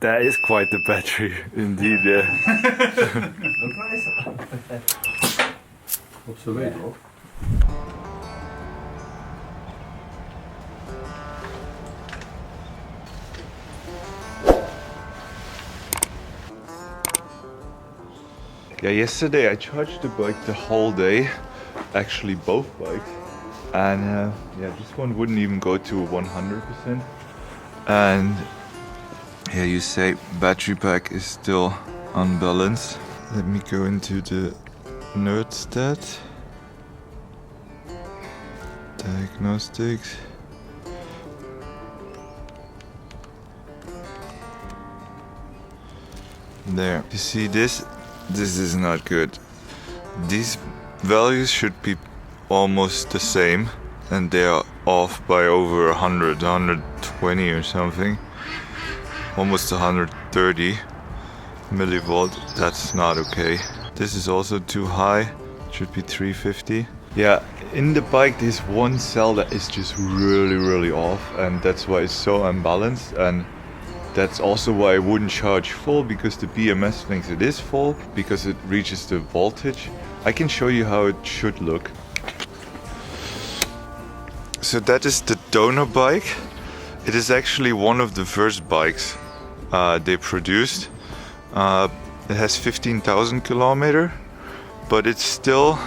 That is quite the battery, indeed, yeah. Op zijn weet hoor. Yeah, yesterday I charged the bike the whole day, actually both bikes, and yeah, this one wouldn't even go to 100%. And yeah, you say battery pack is still unbalanced. Let me go into the nerd stat. Diagnostics. There, you see this? This is not good. These values should be almost the same, and they are off by over 100, 120 or something. Almost 130 millivolt. That's not okay. This is also too high. It should be 350. Yeah, in the bike there's one cell that is just really off, and that's why it's so unbalanced, and that's also why I wouldn't charge full, because the BMS thinks it is full because it reaches the voltage. I can show you how it should look. So that is the donor bike. It is actually one of the first bikes they produced. It has 15,000 kilometer, but it's still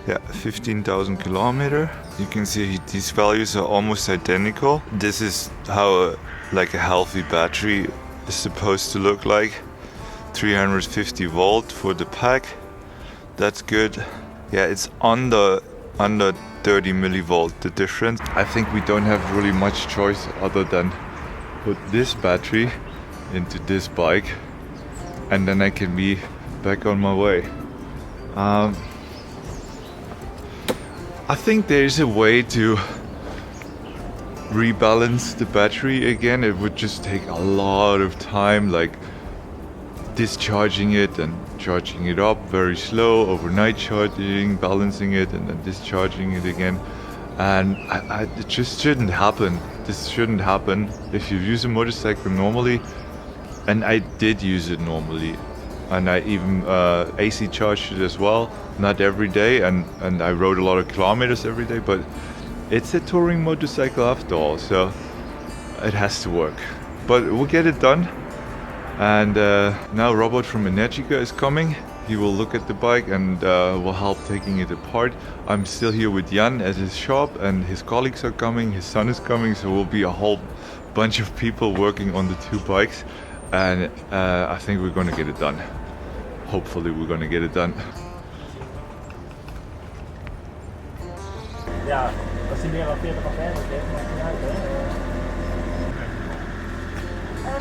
15,000 kilometer. You can see these values are almost identical. This is how like a healthy battery is supposed to look like. 350 volt for the pack. That's good. Yeah, it's under 30 millivolt the difference. I think we don't have really much choice other than put this battery into this bike, and then I can be back on my way. I think there's a way to rebalance the battery again. It would just take a lot of time, like discharging it and charging it up very slow, overnight charging, balancing it, and then discharging it again. And it just shouldn't happen. This shouldn't happen if you use a motorcycle normally. And I did use it normally, and I even AC charged it as well. Not every day, and I rode a lot of kilometers every day, but it's a touring motorcycle after all, so it has to work. But we'll get it done. And now Robert from Energica is coming. He will look at the bike and will help taking it apart. I'm still here with Jan at his shop, and his colleagues are coming, his son is coming, so we'll be a whole bunch of people working on the two bikes. And I think we're gonna get it done. Hopefully we're gonna get it done. Ja, als hij meer dan 40 ampère heeft, maakt niet uit, hè?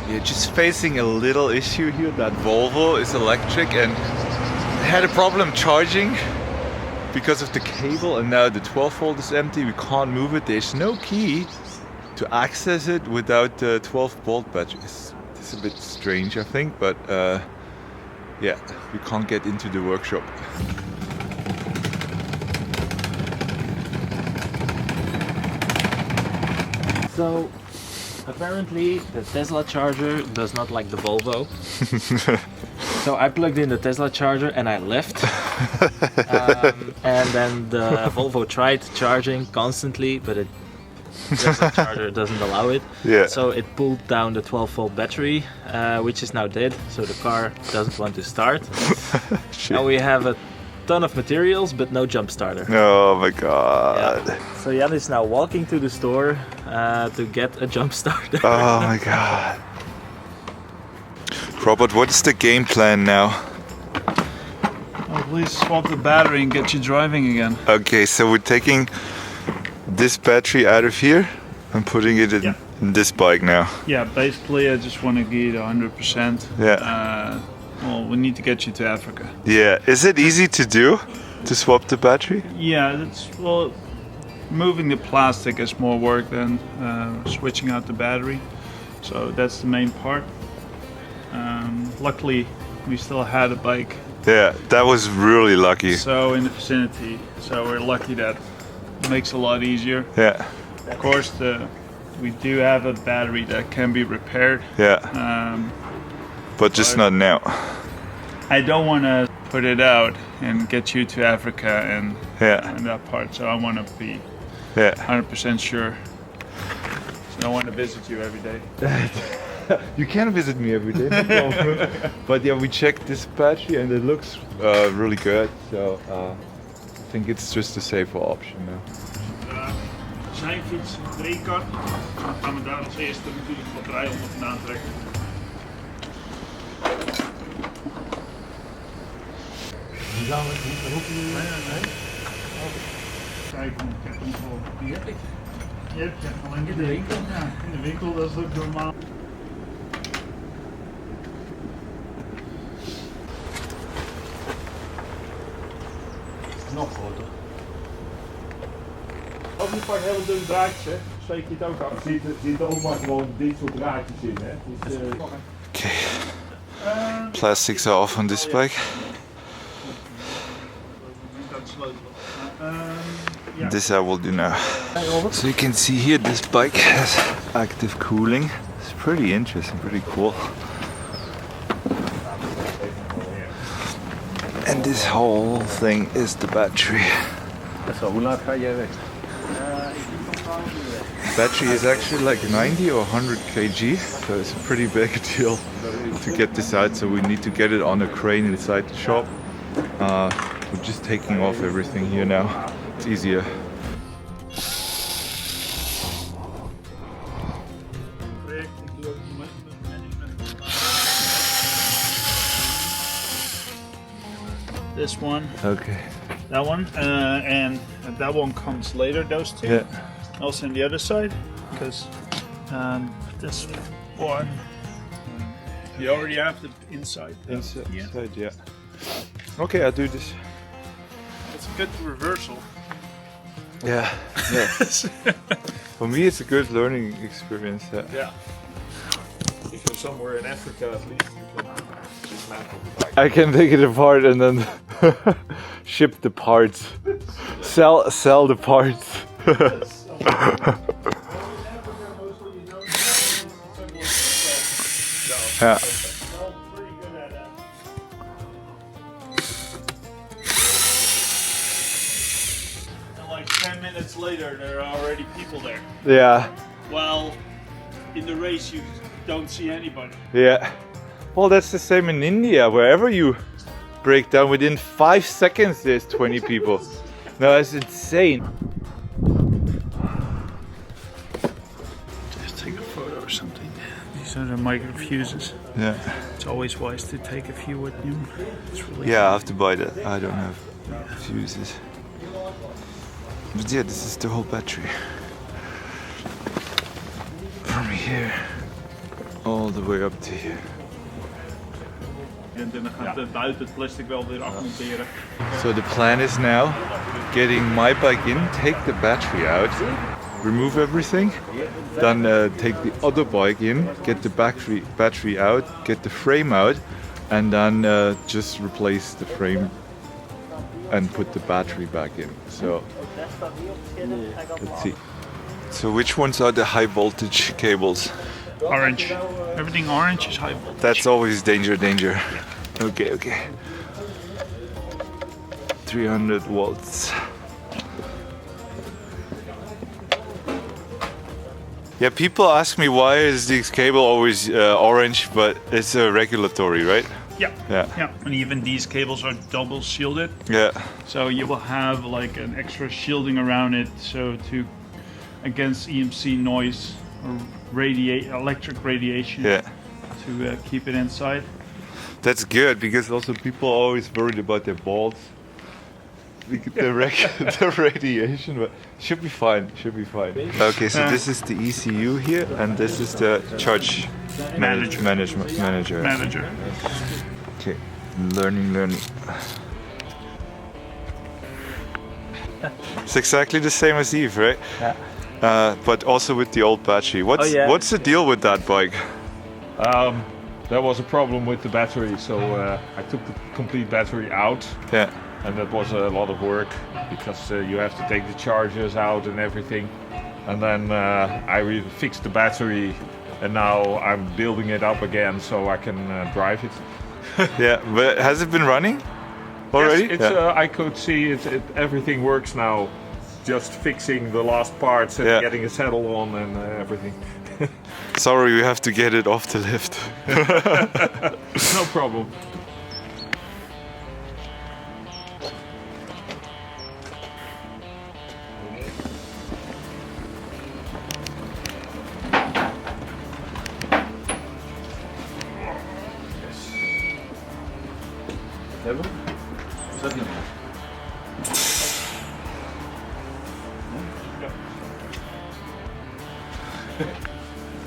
You're just facing a little issue here. That Volvo is electric and had a problem charging because of the cable, and now the 12 volt is empty. We can't move it. There's no key to access it without the 12 volt battery. It's a bit strange, I think, but yeah, we can't get into the workshop. So, apparently the Tesla charger does not like the Volvo. So I plugged in the Tesla charger and I left. And then the Volvo tried charging constantly, but the Tesla charger doesn't allow it. Yeah. So it pulled down the 12 volt battery, which is now dead. So the car doesn't want to start. Now we have a ton of materials, but no jump starter. Oh my god. Yeah. So Jan is now walking to the store to get a jump starter. Oh my god. Robert, what's the game plan now? Well, please swap the battery and get you driving again. Okay, so we're taking this battery out of here and putting it in, in this bike now. Yeah, basically I just want to get you to 100%. Yeah. Well, we need to get you to Africa. Yeah, is it easy to do? To swap the battery? Yeah, that's, well, moving the plastic is more work than switching out the battery. So that's the main part. Luckily, we still had a bike. Yeah, that was really lucky. So in the vicinity, so we're lucky that it makes it a lot easier. Yeah. Of course, the we do have a battery that can be repaired. Yeah. But just not now. I don't want to put it out and get you to Africa and that part. So I want to be 100% sure. So I want to visit you every day. You can visit me every day, no problem. But yeah, we checked this battery and it looks really good. So I think it's just a safer option now. Zijn fiets, drehkar. Dan gaan we daar als eerste natuurlijk de batterij onder vandaan trekken. Kijk, ik heb hem gewoon. Die heb ik. Je hebt hem alleen in de winkel. Ja, in de winkel, dat is ook normaal. Nog groter. Ook een paar hele dunne draadjes, hè? Steek je het ook af. Er zitten ook maar gewoon dit soort draadjes in, hè? Dus, Okay. Plastics are off on this bike. This I will do now. So you can see here this bike has active cooling. It's pretty interesting, pretty cool. And this whole thing is the battery. Zo, hoe laat ga jij weg? Battery is actually like 90 or 100 kg, so it's a pretty big deal to get this out. So we need to get it on a crane inside the shop. We're just taking off everything here now. It's easier. This one, Okay. that one, and that one comes later. Those two. Yeah. Also on the other side, because this one, you already have the inside. Inside, yeah. Okay, I'll do this. It's a good reversal. Yeah. For me, it's a good learning experience. Yeah. If you're somewhere in Africa, at least you can dismantle the bike. I can take it apart and then ship the parts. Sell the parts. Yeah. And like 10 minutes later, there are already people there. Yeah. While in the race, you don't see anybody. Yeah. Well, that's the same in India. Wherever you break down, within 5 seconds, there's 20 people. No, it's insane. Just take a photo or something. These are the micro fuses. Yeah. It's always wise to take a few with you. It's really Yeah, I have to buy that. I don't have fuses. But yeah, this is the whole battery. From here all the way up to here. En dan gaat buiten het plastic wel weer afmonteren. So the plan is now getting my bike in, take the battery out, remove everything, then take the other bike in, get the battery out, get the frame out, and then just replace the frame and put the battery back in. So let's see. So which ones are the high voltage cables? Orange. Everything orange is high voltage. That's always danger. Okay. 300 volts. Yeah, people ask me why is this cable always orange, but it's a regulatory, right? Yeah. And even these cables are double shielded. Yeah. So you will have like an extra shielding around it, so to against EMC noise or electric radiation. Yeah. To keep it inside. That's good because also people are always worried about their balls. The radiation, but should be fine. Okay, so this is the ECU here, and this is the charge manager. Okay, learning. It's exactly the same as Eve, right? Yeah. But also with the old battery. What's the deal with that bike? There was a problem with the battery, so I took the complete battery out. Yeah. And that was a lot of work because you have to take the chargers out and everything. and then I fixed the battery, and now I'm building it up again so I can drive it. Yeah, but has it been running already? Yes, I could see it. Everything works now. Just fixing the last parts and getting a saddle on and everything. Sorry, we have to get it off the lift. No problem.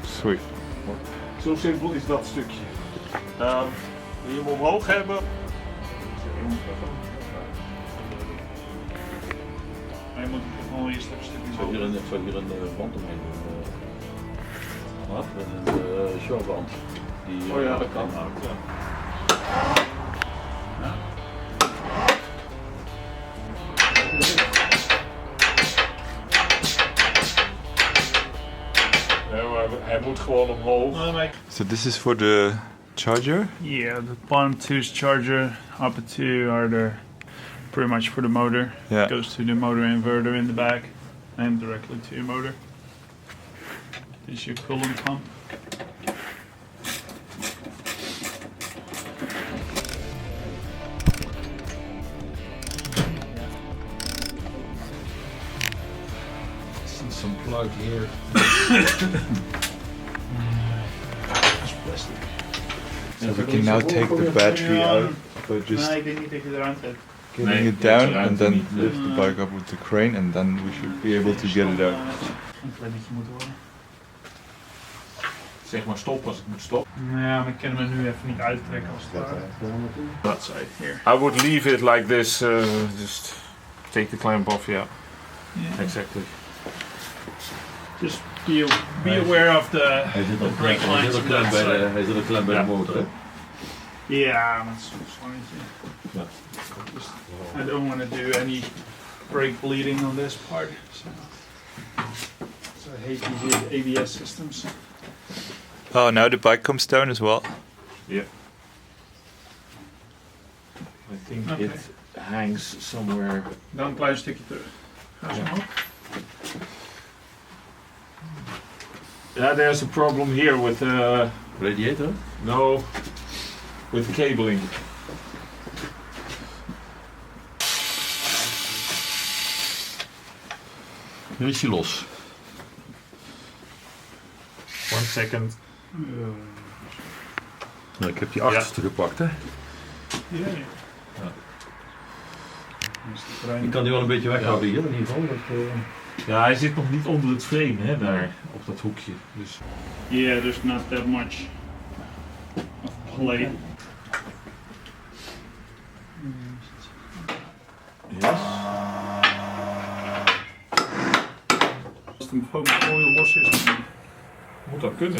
Sweet. Zo simpel is dat stukje. Wil je hem omhoog hebben? Hij moet gewoon eerst een stukje zo. Ik zou hier een band omheen doen. Wat? Met een showband. Die Oh ja, dat kan houden. Hij moet gewoon omhoog. So this is for the charger? Yeah, the bottom two's charger, upper two are pretty much for the motor. Yeah. It goes to the motor inverter in the back and directly to your motor. This is your coolant pump. Some plug here. So we can now take the battery out by just Nee, ik denk niet dat je eraan zet. getting it down and then lift the bike up with the crane and then we should be able to get it out. Een klemmetje moet worden. Zeg maar stop als ik moet stoppen. Ja, maar ik kan hem er nu even niet uittrekken als het ware. That side here. I would leave it like this. Just take the clamp off. Yeah. Exactly. Just be aware of the Hij zit ook brake lines on that side. hij zit ook klem bij de motor, hè? Yeah, that's slangetje. Ja. I don't want to do any brake bleeding on this part. So I hate these ABS systems. Oh, now the bike comes down as well. Yeah. I think Okay. it hangs somewhere. Dan een klein stukje terug. Ga zo omhoog. Yeah, there's a problem here with Radiator? no, with the cabling. Nu is hij los. 1 second. Nou, ik heb die achterste gepakt, hè? Ja. Ik kan die wel een beetje weghouden hier in ieder geval. Ja, hij zit nog niet onder het frame, hè, daar op dat hoekje. Dus. Yeah, there's not that much of play. Yes. Als de foil los is, dan Moet dat kunnen.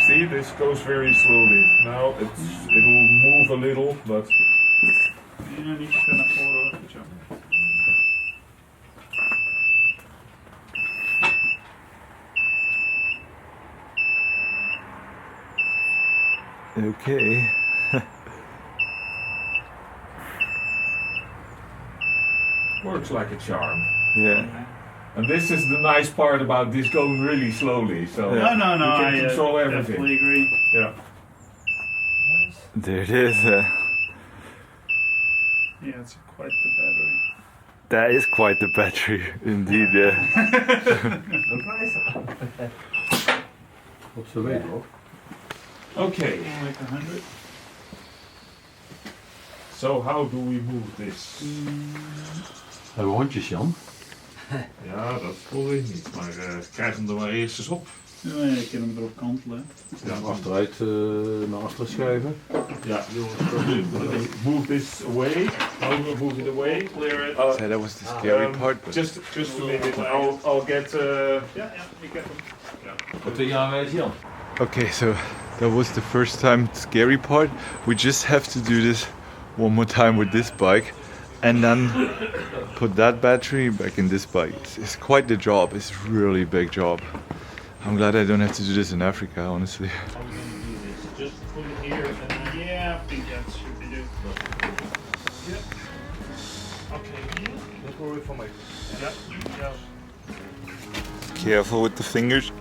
See, this goes very slowly. Now it will move a little, but ja, niet zo ver naar voren hoor. Goed zo. Okay. works like a charm. Yeah. And this is the nice part about this going really slowly. So No, you can I control everything. definitely agree. Yeah. There it is. Yeah, it's quite the battery. That is quite the battery, indeed. Op z'n weet hoor. Okay. Like 100. So how do we move this? Hebben we hondjes, Jan? Ja, dat voel ik niet. Maar krijg hem er maar eerst eens op. Ja, je kan hem erop kantelen. Ja, achteruit naar achteren schuiven. Ja, move this away. Move it away. Clear it. So that was the scary part. But Just a minute. I'll get. Ja, ik heb hem. Wat wil je aanwijzen, Jan? okay, so that was the first time scary part. We just have to do this one more time with this bike. and then put that battery back in this bike. It's quite the job. It's a really big job. I'm glad I don't have to do this in Africa, honestly. Just put it here and then, yeah, I think that should be good. Yeah. Okay. Don't worry for my... Yeah. Yeah. Careful with the fingers.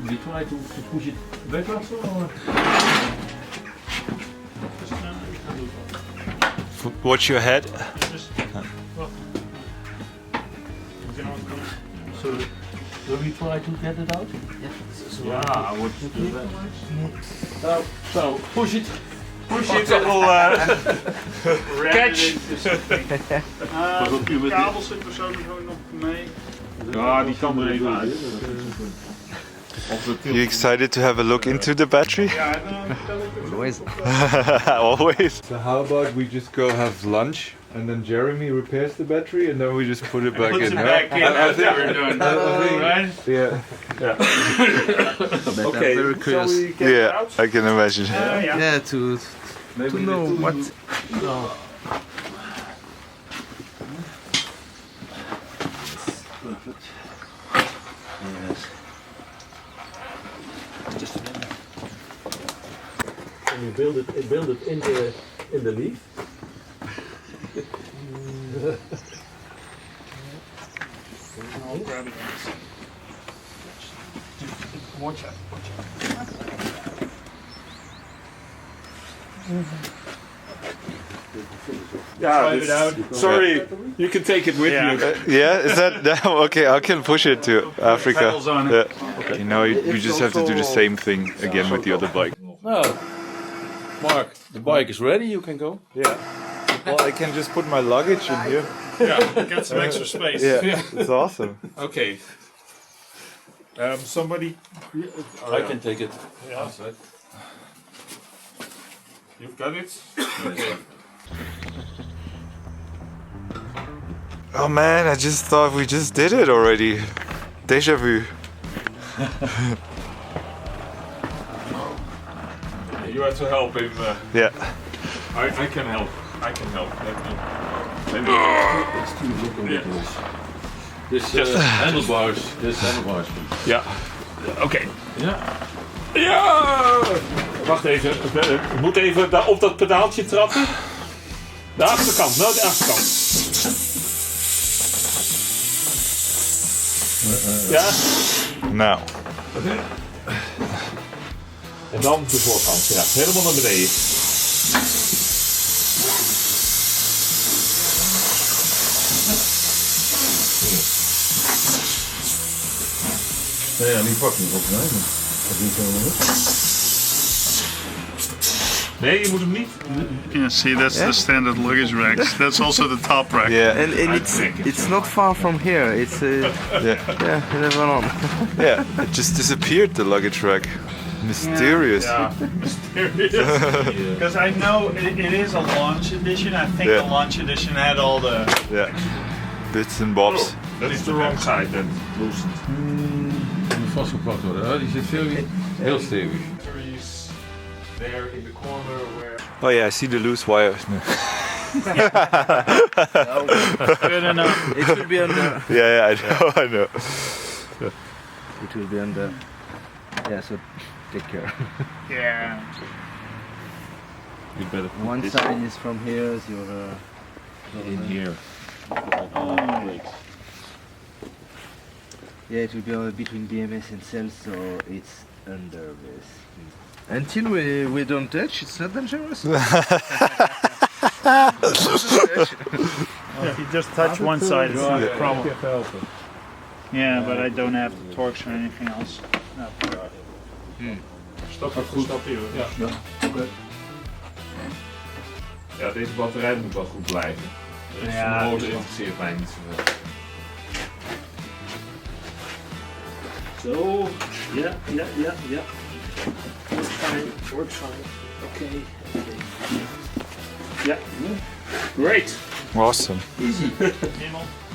We try to push it backwards or? Watch your head. So, will we try to get it out? Yeah, I would do that. So, push it. Push it, it will catch. Kabels zitten er sowieso nog mee. Ja, die kan er even uit. You excited to have a look into the battery? Ja, Always. Always. So how about we just go have lunch and then Jeremy repairs the battery and then we just put it back puts in. it back in. I think we're doing. right? Yeah. Okay, very shall curious. we get it Yeah, out? I can imagine. Ja. Yeah, to know what. Perfect. Yes. Just a minute. And you build it in the leaf. I'll grab it. Watch out. Yeah, Try it out. Sorry, you can take it with Yeah. you. Yeah, is that okay? I can push it to Africa. Pedals on it. Yeah. You know, you just have to do the same thing again with the other bike. No. Mark, the bike is ready, you can go. Yeah. Well, I can just put my luggage in here. Yeah, get some extra space. Yeah, it's awesome. Okay. Somebody. I can take it. Yeah. Outside. You've got it. Oh man, I just thought we just did it already. Deja vu. You have to help him. Yeah. I can help. I can help. Let me. Let's do a look on this. Handlebars. Ja. Oké. Ja. Ja! Wacht even. Ik moet even op dat pedaaltje trappen. De achterkant. Nou, de achterkant. Ja. Nou. En dan de voorkant. Ja. Helemaal naar beneden. Ja, die pakt niet op, nee. Dat doe ik helemaal niet. Nee, je moet hem niet. Yeah, see, that's the standard luggage racks. That's also the top rack. Yeah. And it's not far from here. It's Yeah. yeah, never on. Yeah. It just disappeared, the luggage rack. Mysterious. Ja. Mysterious. Because I know it is a launch edition. I think Yeah. the launch edition had all the. Yeah. Bits and bobs. Dat is de wrong side then. Loosened. Die moet vastgepakt worden. Die zit heel stevig. There in the corner where. Oh yeah, I see the loose wires. No. Good enough. It will be under. Yeah, I know, I know. It will be under. Yeah, so take care. Yeah. You better put One this side is from here, is your. in here. Brakes. Yeah, it will be between BMS and cells, so it's under this. Until we don't touch, it's not dangerous. Yeah, if you just touch one side, it's not a problem. Yeah, but I don't have the torques or anything else. No. Stapje voor stapje. Ja. Oké. Ja, deze batterij moet wel goed blijven. Dus Ja, de motor dat is wel. interesseert mij niet zoveel. So, yeah. Works fine. Okay. Ja. Great. Awesome. Easy.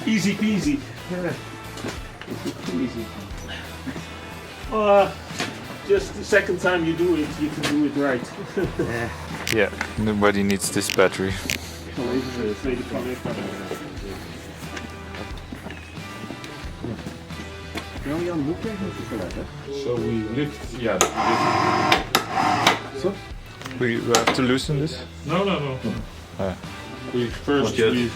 Easy peasy. Easy. just the second time you do it, you can do it right. Yeah, nobody needs this battery. So we lift, yeah. We have to loosen this? No. We first Not yet. we.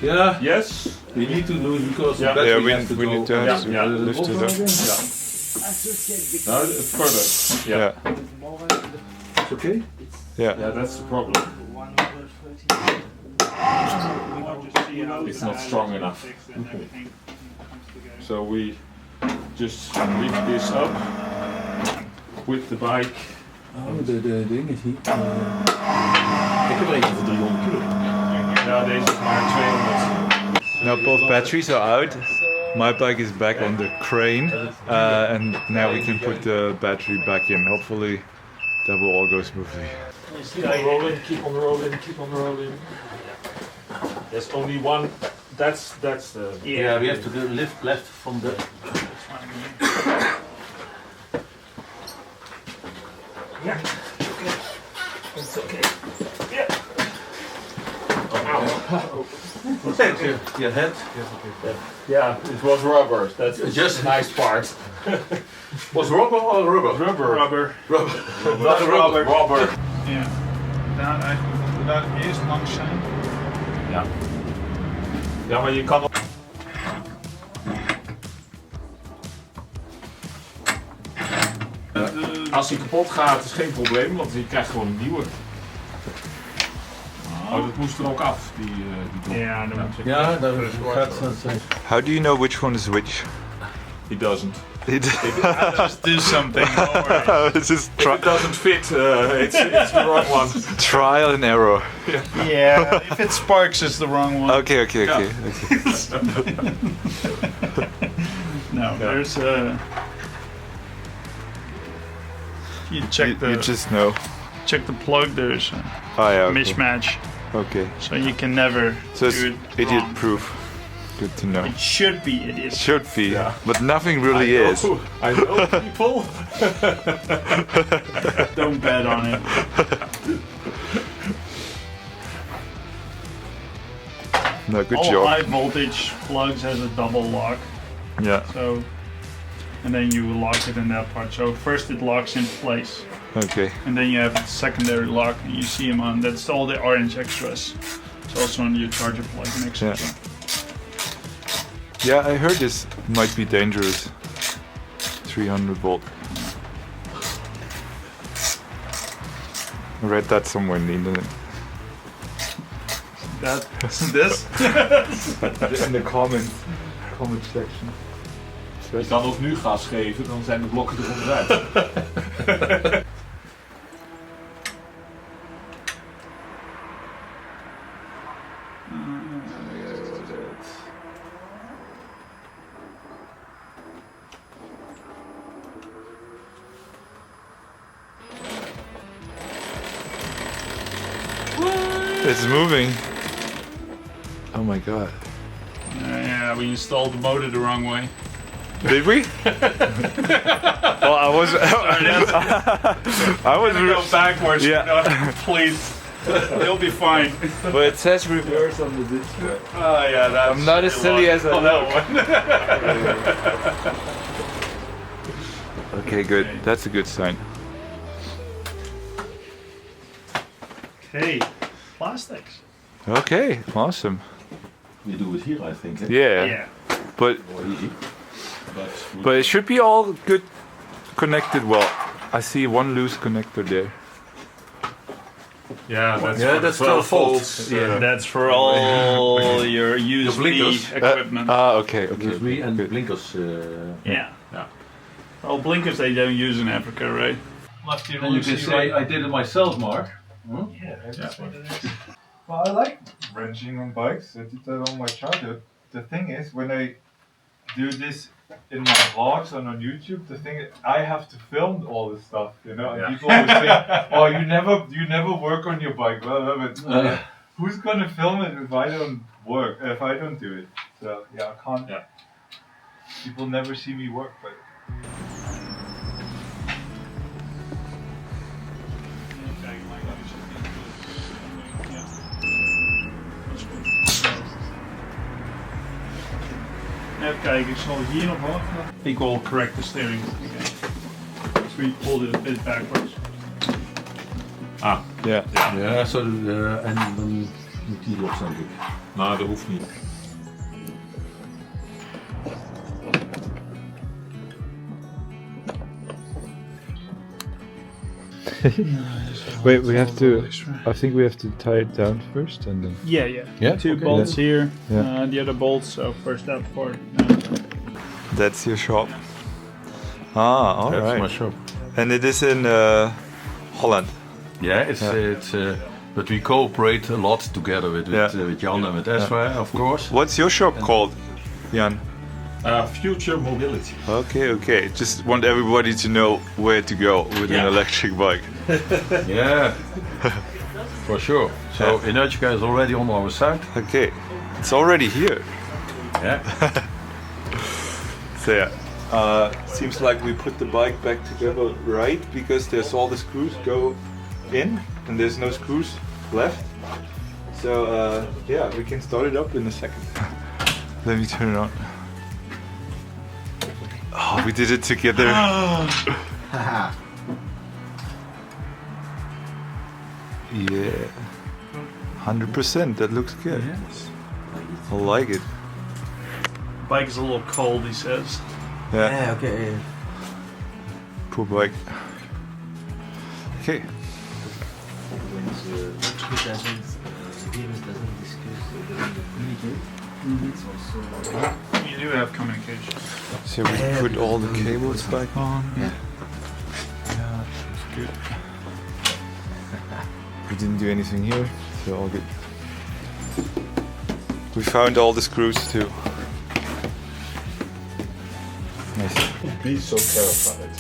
Yeah, Yes. we need to lose because Yeah. the battery Yeah, has to we go. need to have to Yeah. lift it up. No, further. Yeah. Yeah, It's okay? yeah. Yeah, that's the problem. It's not strong enough. So we just lift this up with the bike. Oh, de ding is hier. Ik heb er eentje voor 300 kilo. Ja, deze is maar 200. Now both batteries are out. My bike is back on the crane, and now we can put the battery back in. Hopefully that will all go smoothly. Keep on rolling, keep on rolling, keep on rolling. There's only one. That's the. Yeah, we have to lift left from the. Yeah. Okay. It's okay. Yeah. Your head. Yeah, it was rubber. That's just a nice part. Was rubber or rubber? Rubber. Not rubber. Rubber. Ja. Daar eerst langs zijn. Ja. Ja, maar je kan. Als hij kapot gaat is geen probleem, want je krijgt gewoon een nieuwe. Oh, dat moest er ook af, die dop. Ja, dan moet je. Ja, daar gaat het. How do you know which one is which? He doesn't. Just do something. Don't worry. This is If it doesn't fit, it's the wrong one. trial and error. Yeah, if it sparks, it's the wrong one. Okay. No, there's you check You just know. check the plug. There's a Oh yeah. Okay. mismatch, Okay. so you can never So it's do it idiot wrong. proof. Good to know. It should be idiot. Should be, Yeah. but nothing really is. I know people. Don't bet on it. No, good All job. high voltage plugs has a double lock, Yeah. so and then you lock it in that part. So first it locks in place, Okay. and then you have a secondary lock, and you see them on. That's all the orange extras. It's also on your charger plug next to Yeah. it. Yeah, I heard this might be dangerous. 300 volt. I read that somewhere in the internet. This? In the comment section. Je kan ook nu gas geven, dan zijn de blokken er onderuit. It's moving. Oh my god. Yeah, we installed the motor the wrong way. Did we? Well, I was. I was. Go backwards. Yeah. Please. You'll be fine. But it says reverse on the display. Oh yeah, that's. I'm not as silly as I on look. that one. Okay, good. That's a good sign. Okay, plastics. Okay, awesome. We do it here, I think. Eh? Yeah. But More easy. it should be all good connected well. I see one loose connector there. Yeah, that's Yeah, for that's 12 12 volts. Yeah, that's for all your USB blinkers. equipment. Okay. USB and good. blinkers. Yeah. Yeah. Well, blinkers they don't use in Africa, right? Left And you can say I did it myself, Marc. Yeah, that's what it is. Well, I like wrenching on bikes. I did that on my childhood. The thing is, when I do this in my vlogs and on YouTube, the thing is, I have to film all this stuff, you know. And Yeah. people always say, "Oh, you never work on your bike." Well, but who's gonna film it if I don't work? If I don't do it? So yeah, I can't. Yeah. People never see me work, but Even kijken, ik zal hier nog wachten. Ik will correct the steering again. So we pulled it a bit backwards. Ah, Yeah. Ja, zo, en dan moet die los, denk ik. nou dat hoeft niet. Wait, we have to. I think we have to tie it down first, and then. Yeah, yeah. Yeah? Two Okay. bolts here, Yeah. the other bolts, so first that part. That's your shop. Ah, all That's right. my shop. And it is in Holland. Yeah, it's but we cooperate a lot together with Jan and with Ezra, of course. What's your shop called, Jan? Future mobility. Okay. Just want everybody to know where to go with an electric bike. Yeah, for sure. So Energica is already on our side. Okay, it's already here. Yeah. So seems like we put the bike back together right, because there's all the screws go in and there's no screws left. So we can start it up in a second. Let me turn it on. Oh, we did it together. Yeah, 100%. That looks good. I like it. Bike is a little cold, he says. Yeah. Okay. Poor bike. Okay. You do have communication. So we put all the cables back on. Yeah, that's good. We didn't do anything here, so all good. We found all the screws too. Nice. Be so terrified.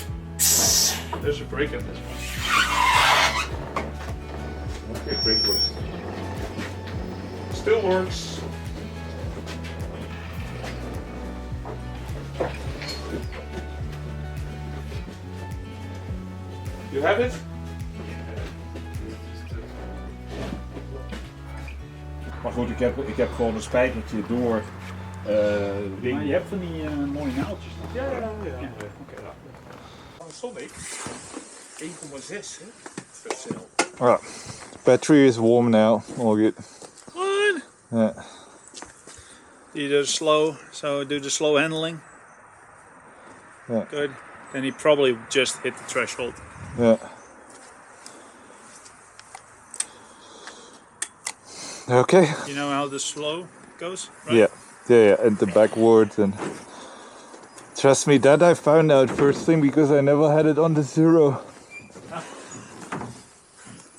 There's a brake in this one. Okay, brake works. Still works. You have it? Maar goed, ik heb gewoon een spijkertje door ding. Maar je hebt van die mooie naaldjes. Ja. Oké. Sonic 1,6 hè? Versneld. Alright. Battery is warm now. All good. What? Yeah. You do slow, so do the slow handling. Yeah. Good. Then he probably just hit the threshold. Yeah. Okay. You know how the slow goes, right? Yeah, and the backward, and trust me, that I found out first thing because I never had it on the zero.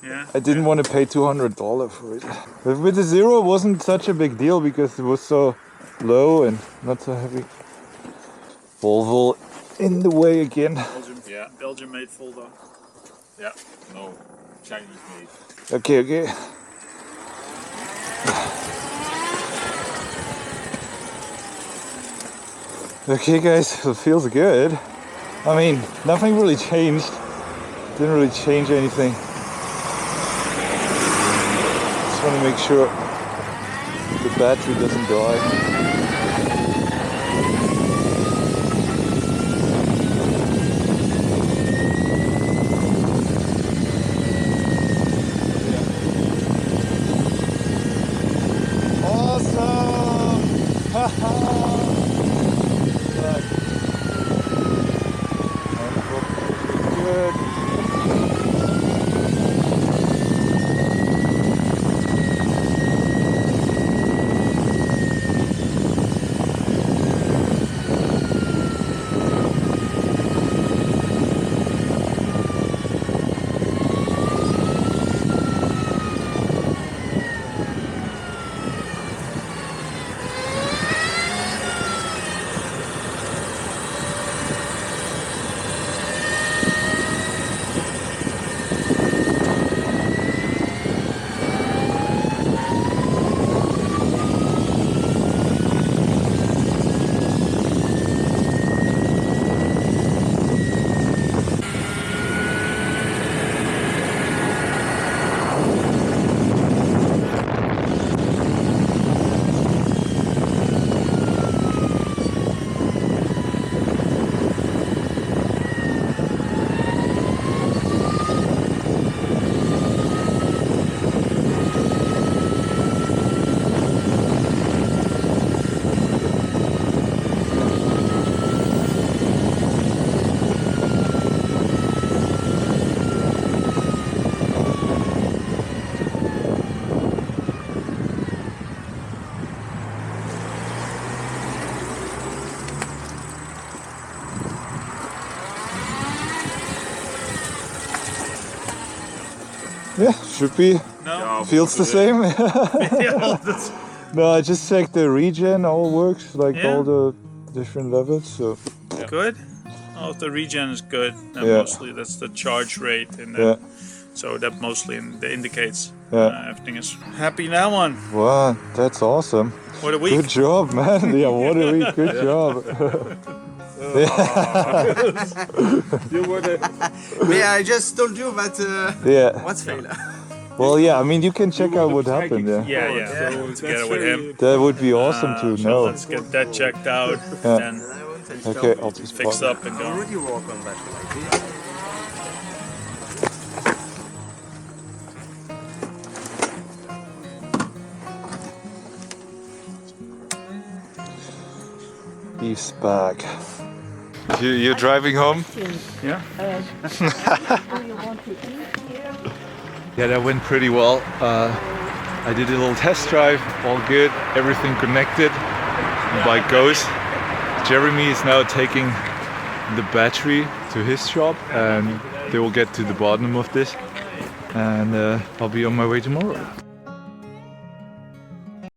Yeah. I didn't want to pay $200 for it. But with the zero, it wasn't such a big deal because it was so low and not so heavy. Volvo in the way again. Belgium, yeah. Belgium made full though. Ja, no, Chinese made. Okay. Okay guys, it feels good. I mean, nothing really changed. Didn't really change anything. Just want to make sure the battery doesn't die. Yeah, should be. No? Feels the same. Yeah, that's- No, I just checked the regen, all works, like Yeah. all the different levels, so Good. Oh, the regen is good. And Yeah. mostly that's the charge rate, and yeah. so that mostly indicates Yeah. everything is happy now on. Wow, that's awesome. What a week. Good job, man. Yeah, what a week. Good job. You were the Yeah, I just told you, but Yeah. what's failure? Well, yeah, I mean, you can check out what happened, yeah. Yeah. Together with him. That would be awesome to So know. let's get that checked out Yeah. and Okay, I'll just fixed pause. up and go. Already work on that. Like, He's back. You're driving home? Yeah. Yeah, that went pretty well. I did a little test drive, all good, everything connected. The bike goes. Jeremie is now taking the battery to his shop and they will get to the bottom of this. And I'll be on my way tomorrow.